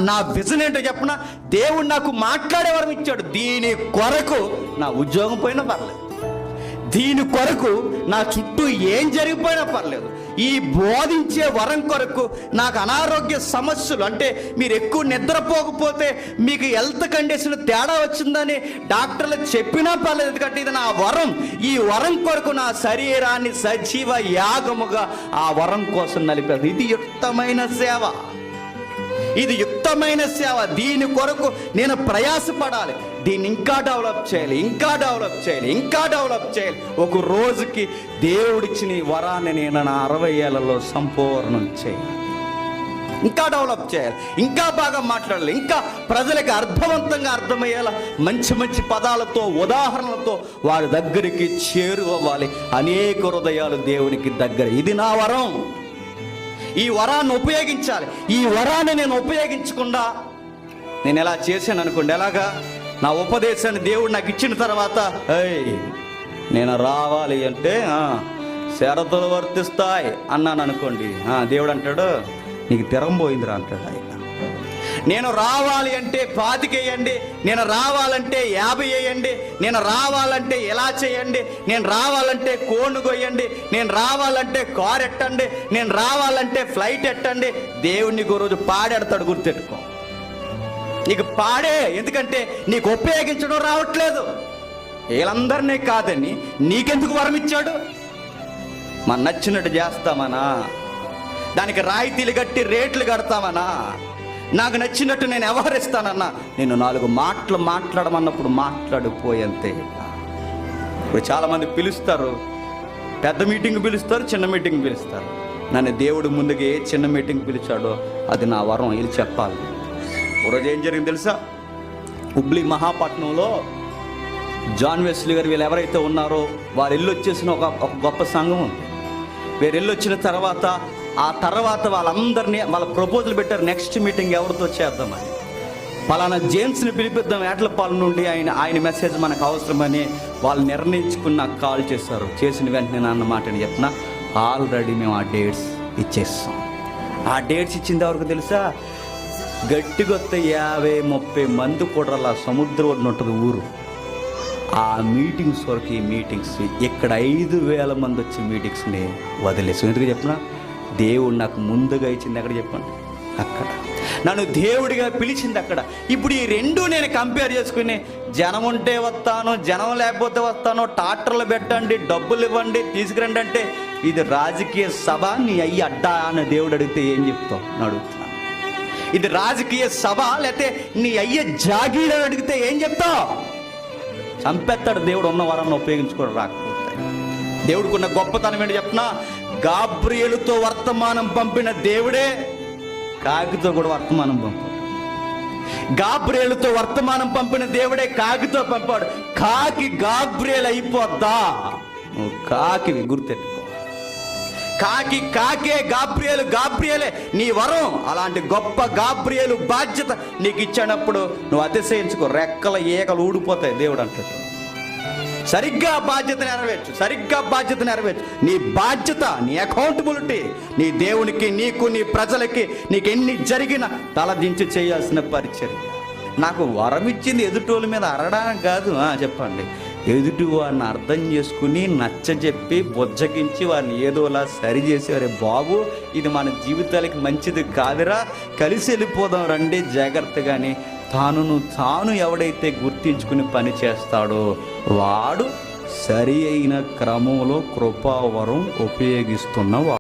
నా విజన్ ఏంటో చెప్పనా, దేవుడు నాకు మాట్లాడే వరం ఇచ్చాడు. దీని కొరకు నా ఉద్యోగం పోయినా పర్లేదు, దీని కొరకు నా చుట్టూ ఏం జరిగిపోయినా పర్లేదు, ఈ బోధించే వరం కొరకు నాకు అనారోగ్య సమస్యలు, అంటే మీరు ఎక్కువ నిద్రపోకపోతే మీకు హెల్త్ కండిషన్ తేడా వచ్చిందని డాక్టర్లు చెప్పినా పర్లేదు, ఎందుకంటే ఇది నా వరం. ఈ వరం కొరకు నా శరీరాన్ని సజీవ యాగముగా ఆ వరం కోసం నలిపారు. ఇది యుక్తమైన సేవ, ఇది యుక్తమైన సేవ. దీని కొరకు నేను ప్రయాసపడాలి, దీన్ని ఇంకా డెవలప్ చేయాలి, ఇంకా డెవలప్ చేయాలి, ఇంకా డెవలప్ చేయాలి. ఒక రోజుకి దేవుడిచ్చిన ఈ వరాన్ని నేను నా 60 ఏళ్లలో సంపూర్ణం చేయాలి, ఇంకా డెవలప్ చేయాలి, ఇంకా బాగా మాట్లాడాలి, ఇంకా ప్రజలకు అర్థవంతంగా అర్థమయ్యేలా మంచి మంచి పదాలతో ఉదాహరణలతో వారి దగ్గరికి చేరువవ్వాలి. అనేక హృదయాలు దేవునికి దగ్గర. ఇది నా వరం, ఈ వరాన్ని ఉపయోగించాలి. ఈ వరాన్ని నేను ఉపయోగించకుండా నేను ఎలా చేశాను అనుకోండి, ఎలాగా నా ఉపదేశాన్ని దేవుడు నాకు ఇచ్చిన తర్వాత నేను రావాలి అంటే షరతులు వర్తిస్తాయి అన్నాను అనుకోండి, దేవుడు అంటాడు నీకు తిరంబోయిందిరా అంటాడు. ఆయన నేను రావాలి అంటే 25 వేయండి, నేను రావాలంటే 50 వేయండి, నేను రావాలంటే ఎలా చేయండి, నేను రావాలంటే కోను కొయ్యండి, నేను రావాలంటే కార్ ఎట్టండి, నేను రావాలంటే ఫ్లైట్ ఎట్టండి. దేవుడిని ఒక రోజు పాడెడతాడు, గుర్తెట్టుకో. నీకు పాడే, ఎందుకంటే నీకు ఉపయోగించడం రావట్లేదు. వీళ్ళందరినీ కాదని నీకెందుకు వరం ఇచ్చాడు? మన నచ్చినట్టు చేస్తామనా, దానికి రాయితీలు కట్టి రేట్లు కడతామనా, నాకు నచ్చినట్టు నేను వ్యవహరిస్తానన్నా, నేను 4 మాటలు మాట్లాడమన్నప్పుడు మాట్లాడిపోయేంతే. ఇప్పుడు చాలామంది పిలుస్తారు, పెద్ద మీటింగ్ పిలుస్తారు, చిన్న మీటింగ్ పిలుస్తారు. నన్ను దేవుడు ముందుగా ఏ చిన్న మీటింగ్ పిలిచాడో అది నా వరం, ఇది చెప్పాలి. ఒకరోజు ఏం జరిగింది తెలుసా? హుబ్లీ మహాపట్నంలో జాన్ వెస్లీ గారు వీళ్ళు ఎవరైతే ఉన్నారో వారు ఇల్లు వచ్చేసిన ఒక గొప్ప సంఘం ఉంది. వీరు ఇల్లు వచ్చిన తర్వాత ఆ తర్వాత వాళ్ళందరినీ వాళ్ళ ప్రపోజల్ పెట్టారు, నెక్స్ట్ మీటింగ్ ఎవరితో చేద్దామని. పలానా జేమ్స్ని పిలిపిద్దాం ఏట్లపాలెం నుండి, ఆయన మెసేజ్ మనకు అవసరమని వాళ్ళు నిర్ణయించుకుని నాకు కాల్ చేశారు. చేసిన వెంటనే నా మాటని చెప్పిన, ఆల్రెడీ మేము ఆ డేట్స్ ఇచ్చేస్తాం. ఆ డేట్స్ ఇచ్చింది ఎవరికి తెలుసా? గట్టిగొత్తే 50-30 మంది కూడా సముద్రం ఒడ్డున ఉంటుంది ఊరు. ఆ మీటింగ్స్ వరకు, ఈ మీటింగ్స్ ఇక్కడ 5,000 మంది వచ్చే మీటింగ్స్ని వదిలేసి, ఎందుకు చెప్పిన దేవుడు నాకు ముందుగా ఇచ్చింది ఎక్కడ చెప్పండి, అక్కడ నన్ను దేవుడిగా పిలిచింది అక్కడ. ఇప్పుడు ఈ రెండు నేను కంపేర్ చేసుకుని, జనం ఉంటే వస్తాను, జనం లేకపోతే వస్తాను, ట్రాక్టర్లు పెట్టండి, డబ్బులు ఇవ్వండి, తీసుకురండి అంటే ఇది రాజకీయ సభ, నీ అయ్యి అడ్డా అని దేవుడు అడిగితే ఏం చెప్తావు అని అడుగుతున్నాను. ఇది రాజకీయ సభ లేకపోతే నీ అయ్య జాగీర్ అని అడిగితే ఏం చెప్తావు? చంపేస్తాడు దేవుడు ఉన్న వరాన్ని ఉపయోగించుకోవడం రాకపోతే. దేవుడికున్న గొప్పతనం ఏంటి చెప్పినా, గాబ్రియేలుతో వర్తమానం పంపిన దేవుడే కాకితో కూడా వర్తమానం పంపాడు. గాబ్రియేలుతో వర్తమానం పంపిన దేవుడే కాకితో పంపాడు. కాకి గాబ్రియేలు అయిపోద్దా? నువ్వు కాకివి, గుర్తెట్టుకో. కాకి కాకే, గాబ్రియేలు గాబ్రియేలే. నీ వరం అలాంటి గొప్ప గాబ్రియేలు బాధ్యత నీకు ఇచ్చినప్పుడు నువ్వు అతిశయించుకో. రెక్కల ఏకలు ఊడిపోతాయి దేవుడు అంటాడు. సరిగ్గా బాధ్యత నెరవేర్చు, సరిగ్గా బాధ్యత నెరవేర్చు. నీ బాధ్యత, నీ అకౌంటబిలిటీ నీ దేవునికి, నీకు, నీ ప్రజలకి, నీకు ఎన్ని జరిగినా తలదించి చేయాల్సిన పరిచర్య. నాకు వరం ఇచ్చింది ఎదుటోళ్ళ మీద అరడానికి కాదు. చెప్పండి, ఎదుటి వారిని అర్థం చేసుకుని నచ్చజెప్పి బుజ్జగించి వారిని ఏదోలా సరిచేసి, అరే బాబు ఇది మన జీవితాలకి మంచిది కాదురా, కలిసి వెళ్ళిపోదాం రండి జాగ్రత్తగాని తాను ఎవడైతే గుర్తించుకుని పని చేస్తాడో వాడు సరి అయిన క్రమంలో కృపావరం ఉపయోగిస్తున్నవాడు.